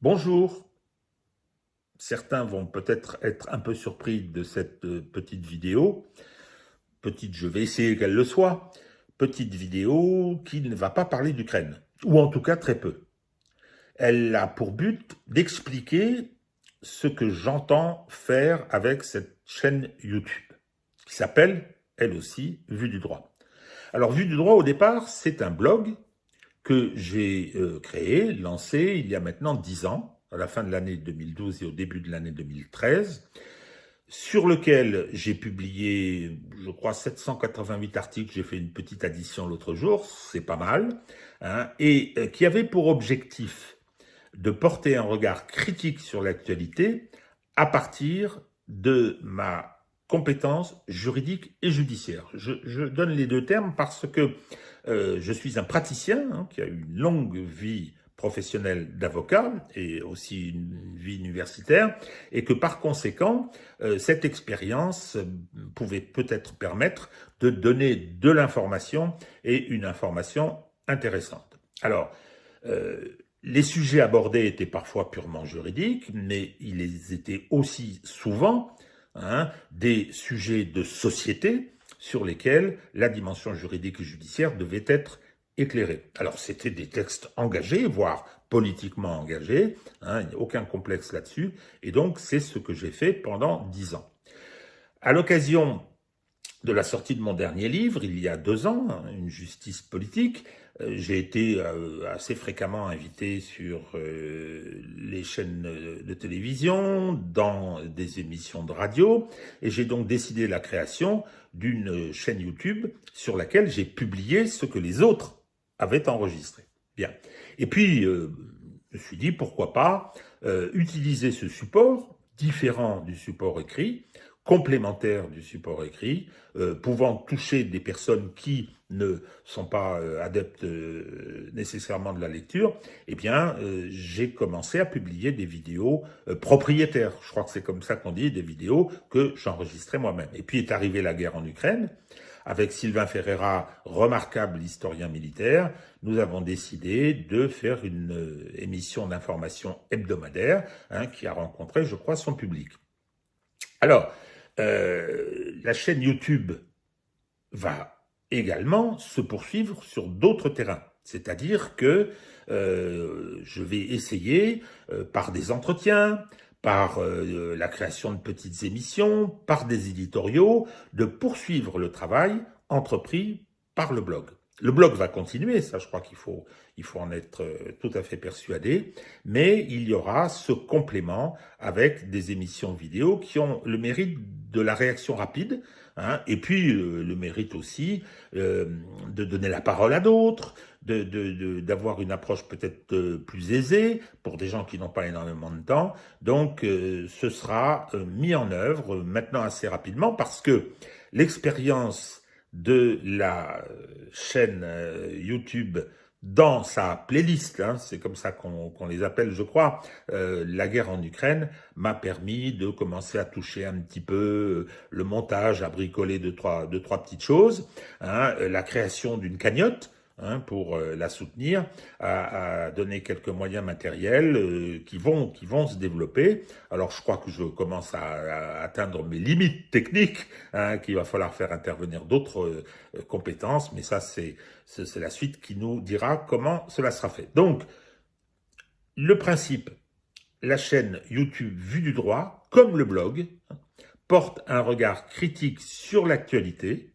Bonjour, certains vont peut-être être un peu surpris de cette petite vidéo. Petite, je vais essayer qu'elle le soit. Petite vidéo qui ne va pas parler d'Ukraine, ou en tout cas très peu. Elle a pour but d'expliquer ce que j'entends faire avec cette chaîne YouTube, qui s'appelle, elle aussi, Vue du droit. Alors, Vue du droit, au départ, c'est un blog que j'ai créé, lancé il y a maintenant 10 ans, à la fin de l'année 2012 et au début de l'année 2013, sur lequel j'ai publié, je crois, 788 articles. J'ai fait une petite addition l'autre jour, c'est pas mal, hein, et qui avait pour objectif de porter un regard critique sur l'actualité à partir de ma compétence juridique et judiciaire. Je donne les deux termes parce que je suis un praticien qui a une longue vie professionnelle d'avocat et aussi une vie universitaire, et que par conséquent, cette expérience pouvait peut-être permettre de donner de l'information et une information intéressante. Alors, les sujets abordés étaient parfois purement juridiques, mais ils étaient aussi souvent des sujets de société sur lesquels la dimension juridique et judiciaire devait être éclairée. Alors c'était des textes engagés, voire politiquement engagés, il n'y a aucun complexe là-dessus, et donc c'est ce que j'ai fait pendant 10 ans. À l'occasion de la sortie de mon dernier livre, il y a 2 ans, Une justice politique, j'ai été assez fréquemment invité sur les chaînes de télévision, dans des émissions de radio, et j'ai donc décidé la création d'une chaîne YouTube sur laquelle j'ai publié ce que les autres avaient enregistré. Bien. Et puis, je me suis dit, pourquoi pas utiliser ce support, différent du support écrit, complémentaire du support écrit, pouvant toucher des personnes qui ne sont pas adeptes nécessairement de la lecture, eh bien, j'ai commencé à publier des vidéos propriétaires. Je crois que c'est comme ça qu'on dit, des vidéos que j'enregistrais moi-même. Et puis est arrivée la guerre en Ukraine. Avec Sylvain Ferreira, remarquable historien militaire, nous avons décidé de faire une émission d'information hebdomadaire qui a rencontré, je crois, son public. Alors, la chaîne YouTube va également se poursuivre sur d'autres terrains. C'est-à-dire que je vais essayer, par des entretiens, par la création de petites émissions, par des éditoriaux, de poursuivre le travail entrepris par le blog. Le blog va continuer, ça je crois il faut en être tout à fait persuadé, mais il y aura ce complément avec des émissions vidéo qui ont le mérite de la réaction rapide, et puis le mérite aussi de donner la parole à d'autres, d'avoir une approche peut-être plus aisée pour des gens qui n'ont pas énormément de temps. Donc ce sera mis en œuvre maintenant assez rapidement parce que l'expérience de la chaîne YouTube dans sa playlist, c'est comme ça qu'on les appelle, je crois, la guerre en Ukraine, m'a permis de commencer à toucher un petit peu le montage, à bricoler deux, trois petites choses, la création d'une cagnotte, pour la soutenir, à donner quelques moyens matériels qui vont se développer. Alors je crois que je commence à atteindre mes limites techniques, qu'il va falloir faire intervenir d'autres compétences, mais ça c'est la suite qui nous dira comment cela sera fait. Donc, le principe, la chaîne YouTube Vue du droit, comme le blog, porte un regard critique sur l'actualité.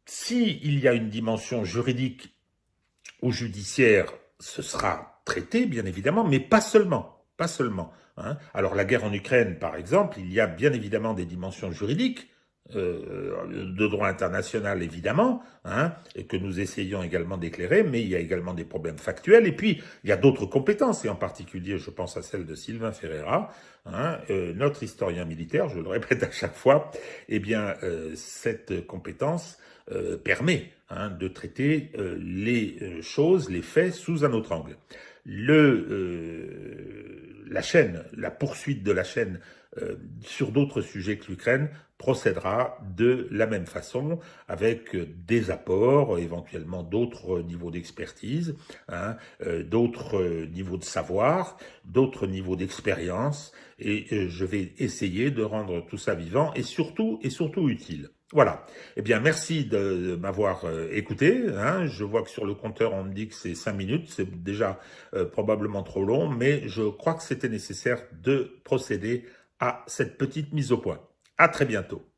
S'il y a une dimension juridique ou judiciaire, ce sera traité, bien évidemment, mais pas seulement. Pas seulement. Alors la guerre en Ukraine, par exemple, il y a bien évidemment des dimensions juridiques, de droit international évidemment, et que nous essayons également d'éclairer, mais il y a également des problèmes factuels, et puis il y a d'autres compétences, et en particulier je pense à celle de Sylvain Ferreira, notre historien militaire, je le répète à chaque fois, eh bien cette compétence permet de traiter les choses, les faits sous un autre angle. La chaîne, la poursuite de la chaîne sur d'autres sujets que l'Ukraine, procédera de la même façon, avec des apports, éventuellement d'autres niveaux d'expertise, hein, d'autres niveaux de savoir, d'autres niveaux d'expérience, et je vais essayer de rendre tout ça vivant et surtout utile. Voilà. Eh bien, merci de m'avoir écouté. Hein. Je vois que sur le compteur, on me dit que c'est 5 minutes. C'est déjà probablement trop long, mais je crois que c'était nécessaire de procéder à cette petite mise au point. À très bientôt.